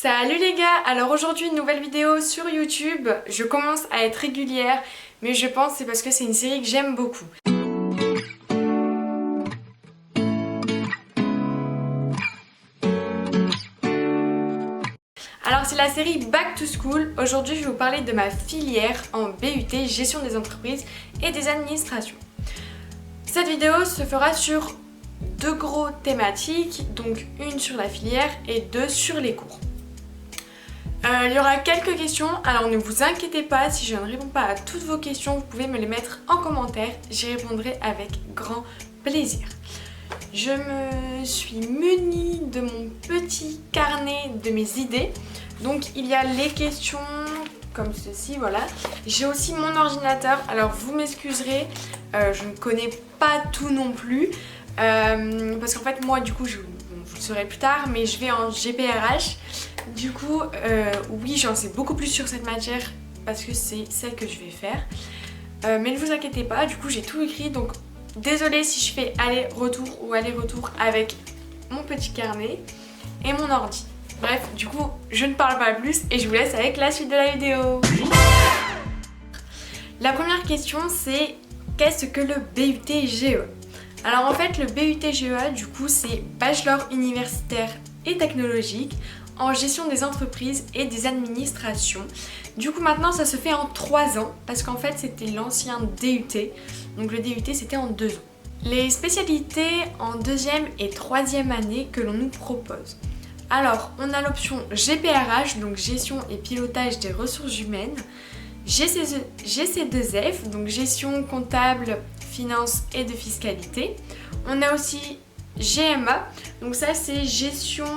Salut les gars, alors aujourd'hui une nouvelle vidéo sur YouTube. Je commence à être régulière, mais je pense que c'est parce que c'est une série que j'aime beaucoup. Alors c'est la série Back to School. Aujourd'hui je vais vous parler de ma filière en BUT, gestion des entreprises et des administrations. Cette vidéo se fera sur deux gros thématiques, donc une sur la filière et deux sur les cours. Il y aura quelques questions, alors ne vous inquiétez pas, si je ne réponds pas à toutes vos questions, vous pouvez me les mettre en commentaire, j'y répondrai avec grand plaisir. Je me suis munie de mon petit carnet de mes idées, donc il y a les questions comme ceci, voilà. J'ai aussi mon ordinateur, alors vous m'excuserez, je ne connais pas tout non plus, parce qu'en fait moi du coup, vous le saurez plus tard, mais je vais en GPRH. Du coup, oui, j'en sais beaucoup plus sur cette matière parce que c'est celle que je vais faire. Mais ne vous inquiétez pas, du coup j'ai tout écrit, donc désolée si je fais aller-retour ou aller-retour avec mon petit carnet et mon ordi. Bref, du coup, je ne parle pas plus et je vous laisse avec la suite de la vidéo. La première question c'est qu'est-ce que le BUT GEA? Alors en fait, le BUT GEA, du coup, c'est Bachelor universitaire et technologique en gestion des entreprises et des administrations. Du coup maintenant ça se fait en 3 ans parce qu'en fait c'était l'ancien DUT, donc le DUT c'était en 2 ans. Les spécialités en 2e et 3e année que l'on nous propose. Alors on a l'option GPRH, donc gestion et pilotage des ressources humaines, GC2F, donc gestion comptable, finance et de fiscalité. On a aussi GMA, donc ça c'est gestion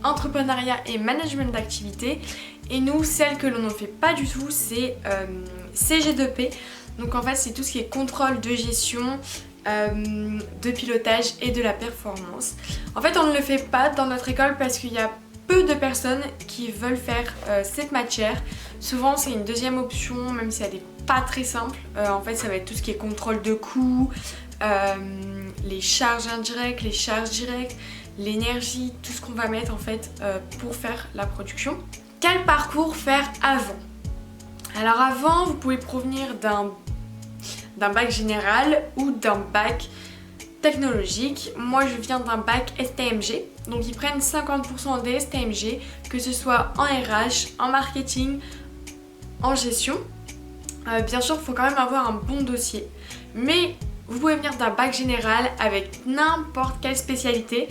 entrepreneuriat et management d'activité, et nous celle que l'on ne fait pas du tout c'est CG2P, donc en fait c'est tout ce qui est contrôle de gestion, de pilotage et de la performance. En fait on ne le fait pas dans notre école parce qu'il y a peu de personnes qui veulent faire cette matière. Souvent c'est une deuxième option, même si elle n'est pas très simple. En fait ça va être tout ce qui est contrôle de coûts, les charges indirectes, les charges directes, l'énergie, tout ce qu'on va mettre en fait pour faire la production. Quel parcours faire avant? Alors avant, vous pouvez provenir d'un bac général ou d'un bac technologique. Moi je viens d'un bac STMG, donc ils prennent 50% des STMG, que ce soit en RH, en marketing, en gestion. Bien sûr il faut quand même avoir un bon dossier, mais vous pouvez venir d'un bac général avec n'importe quelle spécialité.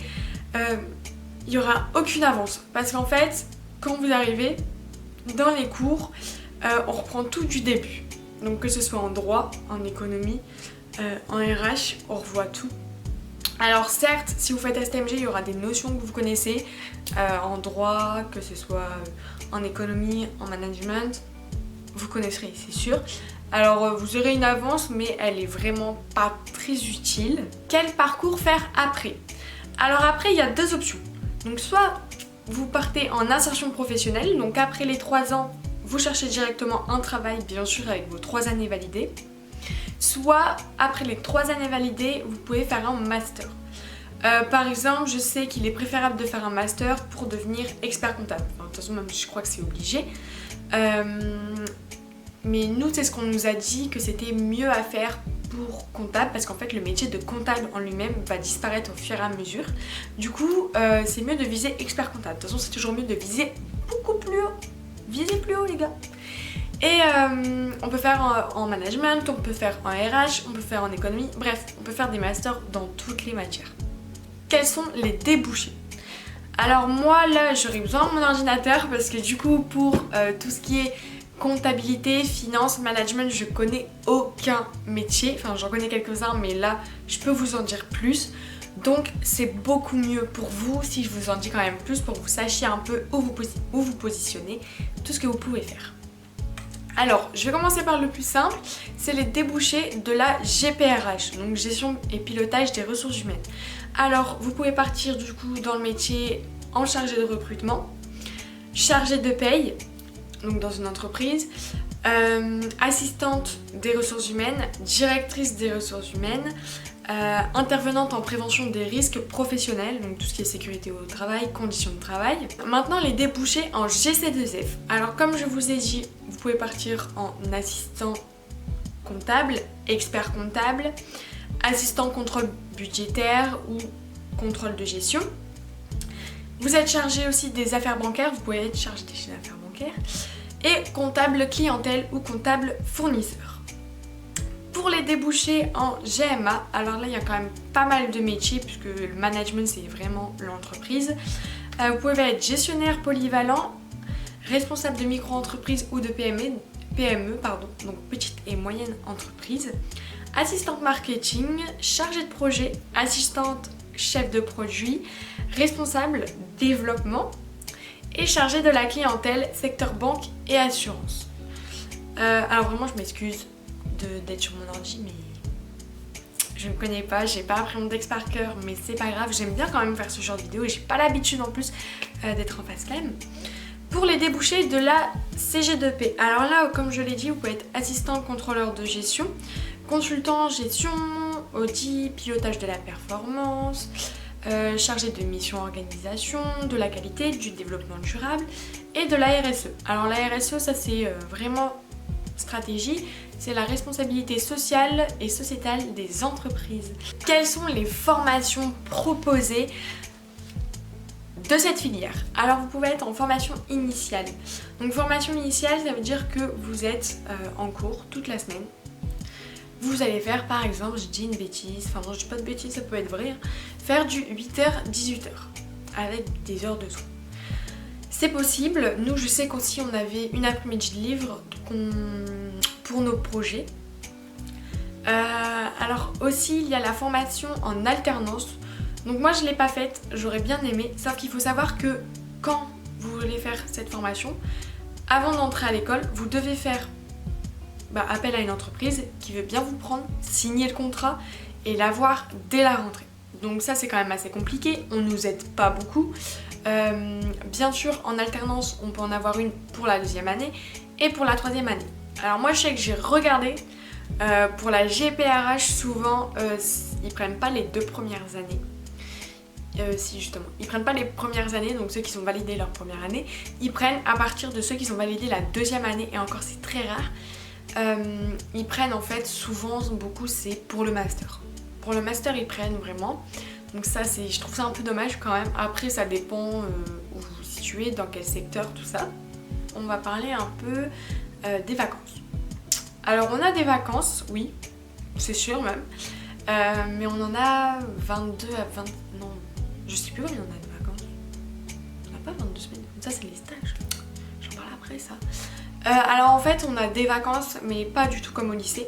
Il n'y aura aucune avance parce qu'en fait quand vous arrivez dans les cours on reprend tout du début, donc que ce soit en droit, en économie, en RH, on revoit tout. Alors certes si vous faites STMG il y aura des notions que vous connaissez en droit, que ce soit en économie, en management, vous connaisserez c'est sûr. Alors vous aurez une avance mais elle est vraiment pas très utile. Quel parcours faire après? Alors après il y a deux options, donc soit vous partez en insertion professionnelle, donc après les 3 ans vous cherchez directement un travail bien sûr avec vos 3 années validées, soit après les 3 années validées vous pouvez faire un master. Par exemple je sais qu'il est préférable de faire un master pour devenir expert comptable, enfin, de toute façon même je crois que c'est obligé, mais nous c'est ce qu'on nous a dit que c'était mieux à faire pour comptable parce qu'en fait le métier de comptable en lui-même va disparaître au fur et à mesure. Du coup c'est mieux de viser expert comptable. De toute façon c'est toujours mieux de viser beaucoup plus haut. Visez plus haut les gars. Et on peut faire en management, on peut faire en RH, on peut faire en économie, bref on peut faire des masters dans toutes les matières. Quels sont les débouchés? Alors moi là j'aurais besoin de mon ordinateur parce que du coup pour tout ce qui est comptabilité, finance, management, je connais aucun métier, enfin j'en connais quelques-uns mais là je peux vous en dire plus, donc c'est beaucoup mieux pour vous si je vous en dis quand même plus pour que vous sachiez un peu où vous positionnez, tout ce que vous pouvez faire. Alors je vais commencer par le plus simple, c'est les débouchés de la GPRH, donc gestion et pilotage des ressources humaines. Alors vous pouvez partir du coup dans le métier en chargé de recrutement, chargé de paye, donc dans une entreprise, assistante des ressources humaines, directrice des ressources humaines, intervenante en prévention des risques professionnels, donc tout ce qui est sécurité au travail, conditions de travail. Maintenant les débouchés en GC2F. Alors comme je vous ai dit, vous pouvez partir en assistant comptable, expert comptable, assistant contrôle budgétaire ou contrôle de gestion. Vous êtes chargé aussi des affaires bancaires, vous pouvez être chargé des affaires bancaires, et comptable clientèle ou comptable fournisseur. Pour les débouchés en GMA, alors là il y a quand même pas mal de métiers puisque le management c'est vraiment l'entreprise. Vous pouvez être gestionnaire polyvalent, responsable de micro-entreprise ou de PME, donc petite et moyenne entreprise, assistante marketing, chargée de projet, assistante chef de produit, responsable développement et chargée de la clientèle, secteur banque et assurance. Alors vraiment je m'excuse d'être sur mon ordi, mais je ne connais pas, j'ai pas appris mon texte par cœur, mais c'est pas grave, j'aime bien quand même faire ce genre de vidéo et j'ai pas l'habitude en plus d'être en face cam. Pour les débouchés de la CG2P, alors là comme je l'ai dit, vous pouvez être assistant contrôleur de gestion, consultant en gestion, audit, pilotage de la performance, chargé de mission organisation, de la qualité, du développement durable et de la RSE. Alors la RSE ça c'est vraiment stratégie, c'est la responsabilité sociale et sociétale des entreprises. Quelles sont les formations proposées de cette filière? Alors vous pouvez être en formation initiale. Donc formation initiale ça veut dire que vous êtes en cours toute la semaine. Vous allez faire par exemple, je dis une bêtise, enfin non je dis pas de bêtises, ça peut être vrai, faire du 8h-18h avec des heures de soins. C'est possible, nous je sais qu'aussi on avait une après-midi de livre pour nos projets. Alors aussi il y a la formation en alternance. Donc moi je l'ai pas faite, j'aurais bien aimé, sauf qu'il faut savoir que quand vous voulez faire cette formation, avant d'entrer à l'école, vous devez faire appel à une entreprise qui veut bien vous prendre, signer le contrat et l'avoir dès la rentrée. Donc ça c'est quand même assez compliqué, on nous aide pas beaucoup. Bien sûr en alternance on peut en avoir une pour la 2e année et pour la 3e année. Alors moi je sais que j'ai regardé, pour la GPRH souvent ils prennent pas les 2 premières années. Si justement, ils prennent pas les premières années, donc ceux qui sont validés leur première année, ils prennent à partir de ceux qui sont validés la 2e année et encore c'est très rare. Ils prennent en fait souvent beaucoup c'est pour le master. Pour le master ils prennent vraiment. Donc ça c'est, je trouve ça un peu dommage quand même. Après ça dépend où vous vous situez, dans quel secteur, tout ça. On va parler un peu des vacances. Alors on a des vacances, oui, c'est sûr même. Mais on en a 22 à 20... Non, je sais plus combien on a de vacances. On n'a pas 22 semaines. Ça c'est les stages. J'en parle après ça. Alors en fait on a des vacances mais pas du tout comme au lycée.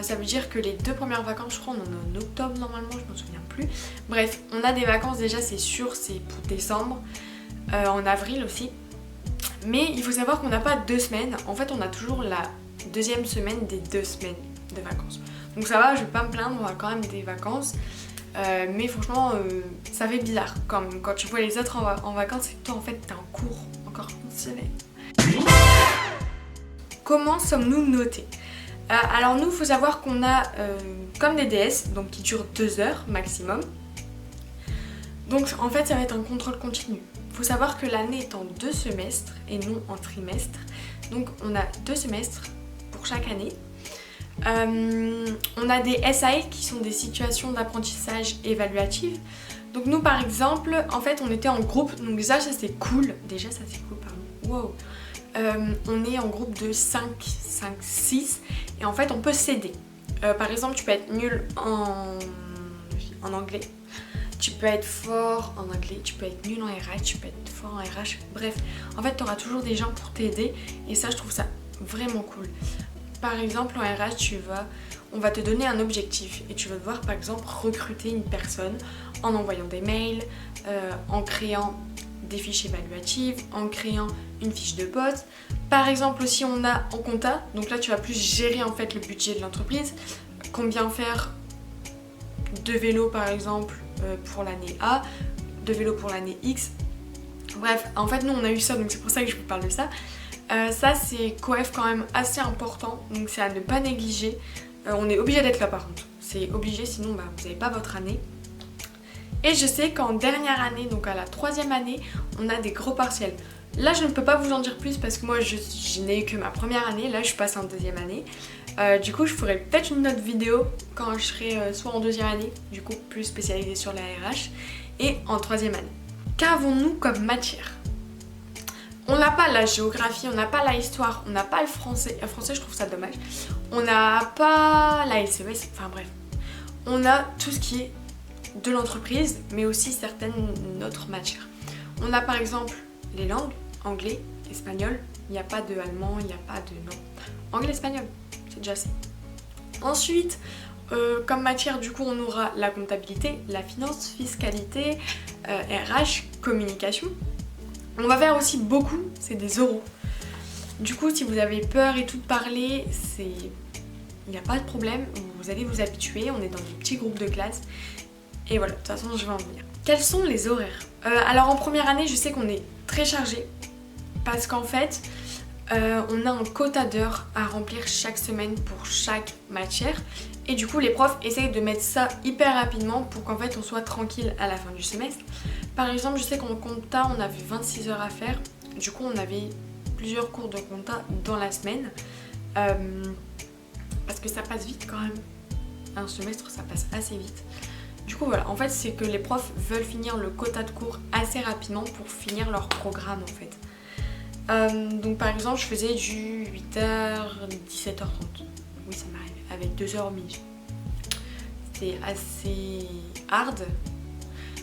Ça veut dire que les 2 premières vacances, je crois on en a en octobre normalement, je m'en souviens plus. Bref, on a des vacances déjà c'est sûr, c'est pour décembre, en avril aussi. Mais il faut savoir qu'on n'a pas 2 semaines, en fait on a toujours la 2e semaine des 2 semaines de vacances. Donc ça va, je vais pas me plaindre, on a quand même des vacances. Mais franchement ça fait bizarre quand tu vois les autres en vacances et que toi en fait t'es en cours encore une semaine. Comment sommes-nous notés? Alors nous, il faut savoir qu'on a comme des DS, donc qui durent 2 heures maximum. Donc en fait, ça va être un contrôle continu. Il faut savoir que l'année est en 2 semestres et non en trimestre. Donc on a 2 semestres pour chaque année. On a des SAE qui sont des situations d'apprentissage évaluatives. Donc nous par exemple, en fait on était en groupe, donc déjà ça c'est cool. Wow. On est en groupe de 5, 6 et en fait on peut s'aider. Par exemple tu peux être nul en anglais, tu peux être fort en anglais, tu peux être nul en RH, tu peux être fort en RH, bref. En fait tu auras toujours des gens pour t'aider et ça je trouve ça vraiment cool. Par exemple en RH on va te donner un objectif et tu vas devoir par exemple recruter une personne en envoyant des mails, en créant des fiches évaluatives, en créant une fiche de poste. Par exemple aussi on a en compta, donc là tu vas plus gérer en fait le budget de l'entreprise, combien faire de vélos par exemple pour l'année A, de vélos pour l'année X. Bref, en fait nous on a eu ça donc c'est pour ça que je vous parle de ça. Ça c'est coef quand même assez important, donc c'est à ne pas négliger. On est obligé d'être là par contre. C'est obligé, sinon bah, vous n'avez pas votre année. Et je sais qu'en dernière année, donc à la 3e année, on a des gros partiels. Là je ne peux pas vous en dire plus parce que moi je n'ai eu que ma première année, là je passe en 2e année. Du coup je ferai peut-être une autre vidéo quand je serai soit en 2e année, du coup plus spécialisée sur la RH, et en 3e année. Qu'avons-nous comme matière? On n'a pas la géographie, on n'a pas la histoire, on n'a pas le français. Le français je trouve ça dommage. On n'a pas la SES, enfin bref. On a tout ce qui est de l'entreprise, mais aussi certaines autres matières. On a par exemple les langues, anglais, espagnol, il n'y a pas de allemand, il n'y a pas de... non. Anglais, espagnol, c'est déjà assez. Ensuite, comme matière du coup on aura la comptabilité, la finance, fiscalité, RH, communication. On va faire aussi beaucoup, c'est des oraux. Du coup si vous avez peur et tout de parler, il n'y a pas de problème, vous allez vous habituer, on est dans des petits groupes de classe. Et voilà, de toute façon je vais en venir. Quels sont les horaires? Alors en première année je sais qu'on est très chargé parce qu'en fait on a un quota d'heures à remplir chaque semaine pour chaque matière et du coup les profs essayent de mettre ça hyper rapidement pour qu'en fait on soit tranquille à la fin du semestre. Par exemple je sais qu'en compta on avait 26 heures à faire, du coup on avait plusieurs cours de compta dans la semaine parce que ça passe vite quand même, un semestre ça passe assez vite. Du coup voilà, en fait c'est que les profs veulent finir le quota de cours assez rapidement pour finir leur programme en fait. Donc par exemple je faisais du 8h, 17h30, oui ça m'arrive, avec 2h au milieu. C'était assez hard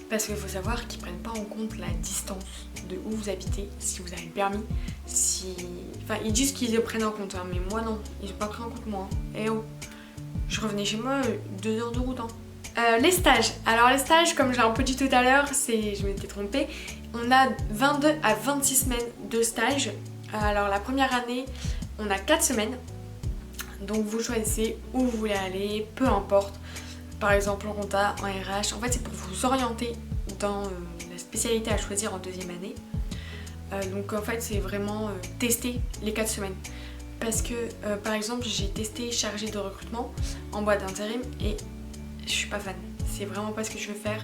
parce qu'il faut savoir qu'ils prennent pas en compte la distance de où vous habitez, si vous avez le permis, enfin ils disent qu'ils le prennent en compte, hein, mais moi non, ils n'ont pas pris en compte moi. Eh oh, je revenais chez moi 2 heures de route. Hein. Les stages. Alors les stages, comme j'ai un peu dit tout à l'heure, je m'étais trompée, on a 22 à 26 semaines de stage. Alors la première année, on a 4 semaines. Donc vous choisissez où vous voulez aller, peu importe. Par exemple en compta, en RH. En fait c'est pour vous orienter dans la spécialité à choisir en 2e année. Donc en fait c'est vraiment tester les 4 semaines. Parce que par exemple j'ai testé chargé de recrutement en boîte d'intérim et je suis pas fan, c'est vraiment pas ce que je veux faire.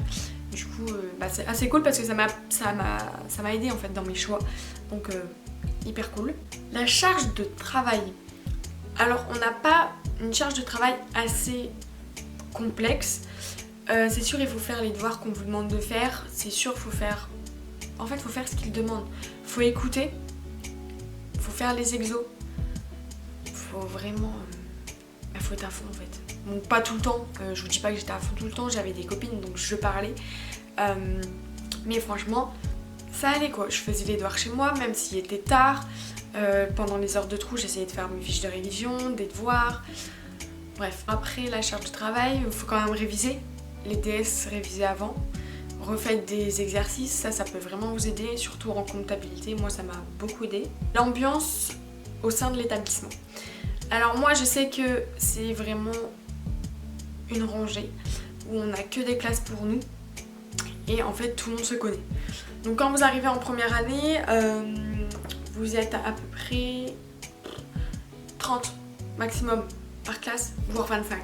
Du coup c'est assez cool parce que ça m'a aidé en fait dans mes choix. Donc hyper cool. La charge de travail. Alors on n'a pas une charge de travail assez complexe. C'est sûr il faut faire les devoirs qu'on vous demande de faire. C'est sûr il faut faire... En fait il faut faire ce qu'ils demandent. Il faut écouter. Il faut faire les exos. Il faut vraiment... faut être à fond en fait. Donc pas tout le temps, je vous dis pas que j'étais à fond tout le temps, j'avais des copines donc je parlais. Mais franchement, ça allait quoi. Je faisais les devoirs chez moi, même s'il était tard. Pendant les heures de trou, j'essayais de faire mes fiches de révision, des devoirs. Bref, après la charge de travail, il faut quand même réviser. Les DS réviser avant. Refaites des exercices, ça peut vraiment vous aider, surtout en comptabilité. Moi ça m'a beaucoup aidé. L'ambiance au sein de l'établissement. Alors moi je sais que c'est vraiment une rangée où on n'a que des classes pour nous et en fait tout le monde se connaît. Donc quand vous arrivez en première année, vous êtes à peu près 30 maximum par classe, voire 25,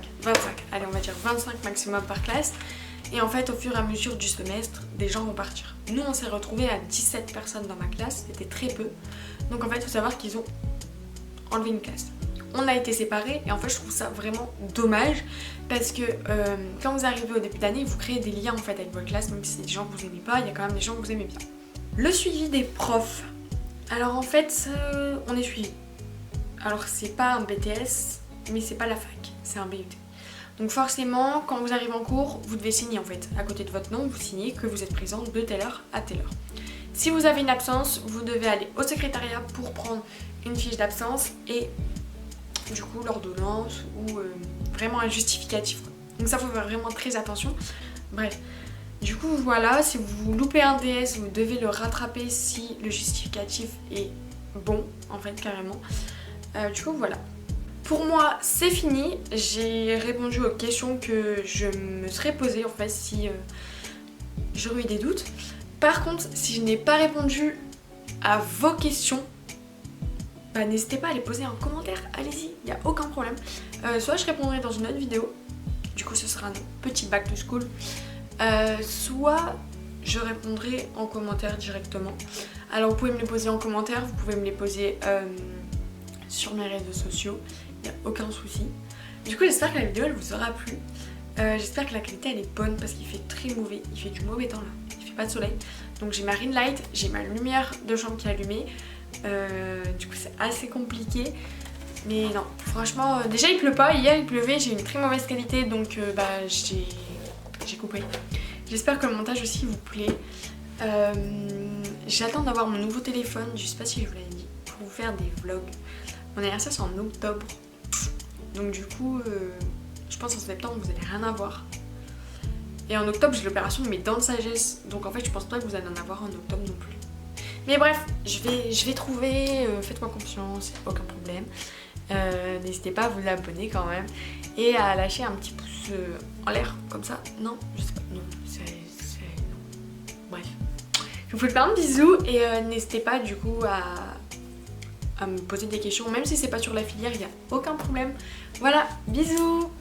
allez on va dire 25 maximum par classe. Et en fait au fur et à mesure du semestre, des gens vont partir. Nous on s'est retrouvés à 17 personnes dans ma classe, c'était très peu. Donc en fait il faut savoir qu'ils ont enlevé une classe. On a été séparés et en fait je trouve ça vraiment dommage parce que quand vous arrivez au début d'année, vous créez des liens en fait avec votre classe, même si c'est des gens que vous aimez pas, il y a quand même des gens que vous aimez bien. Le suivi des profs. Alors en fait, on est suivi. Alors c'est pas un BTS, mais c'est pas la fac, c'est un BUT. Donc forcément, quand vous arrivez en cours, vous devez signer en fait. À côté de votre nom, vous signez que vous êtes présent de telle heure à telle heure. Si vous avez une absence, vous devez aller au secrétariat pour prendre une fiche d'absence et du coup l'ordonnance ou vraiment un justificatif. Donc ça faut faire vraiment très attention. Bref, du coup voilà, si vous loupez un DS, vous devez le rattraper si le justificatif est bon, en fait carrément. Du coup voilà. Pour moi c'est fini, j'ai répondu aux questions que je me serais posées en fait si j'aurais eu des doutes. Par contre si je n'ai pas répondu à vos questions, bah, n'hésitez pas à les poser en commentaire, allez-y, il n'y a aucun problème. Soit je répondrai dans une autre vidéo, du coup ce sera un petit back to school, soit je répondrai en commentaire directement. Alors vous pouvez me les poser en commentaire, vous pouvez me les poser sur mes réseaux sociaux, il n'y a aucun souci. Du coup j'espère que la vidéo elle vous aura plu. J'espère que la qualité elle est bonne parce qu'il fait très mauvais, il fait du mauvais temps là, il fait pas de soleil. Donc j'ai ma ring light, j'ai ma lumière de chambre qui est allumée, du coup c'est assez compliqué. Mais non, franchement, déjà il pleut pas, hier il pleuvait, j'ai une très mauvaise qualité donc bah j'ai coupé. J'espère que le montage aussi vous plaît. J'attends d'avoir mon nouveau téléphone, je sais pas si je vous l'avais dit, pour vous faire des vlogs. Mon anniversaire c'est en octobre, donc du coup je pense en septembre vous allez rien avoir. Et en octobre j'ai l'opération de mes dents de sagesse, donc en fait je pense pas que vous allez en avoir en octobre non plus. Mais bref, je vais trouver, faites-moi confiance, aucun problème. N'hésitez pas à vous abonner quand même et à lâcher un petit pouce en l'air comme ça. Non, je sais pas, non, non. Bref, je vous fais plein de bisous et n'hésitez pas du coup à me poser des questions, même si c'est pas sur la filière, il n'y a aucun problème. Voilà, bisous.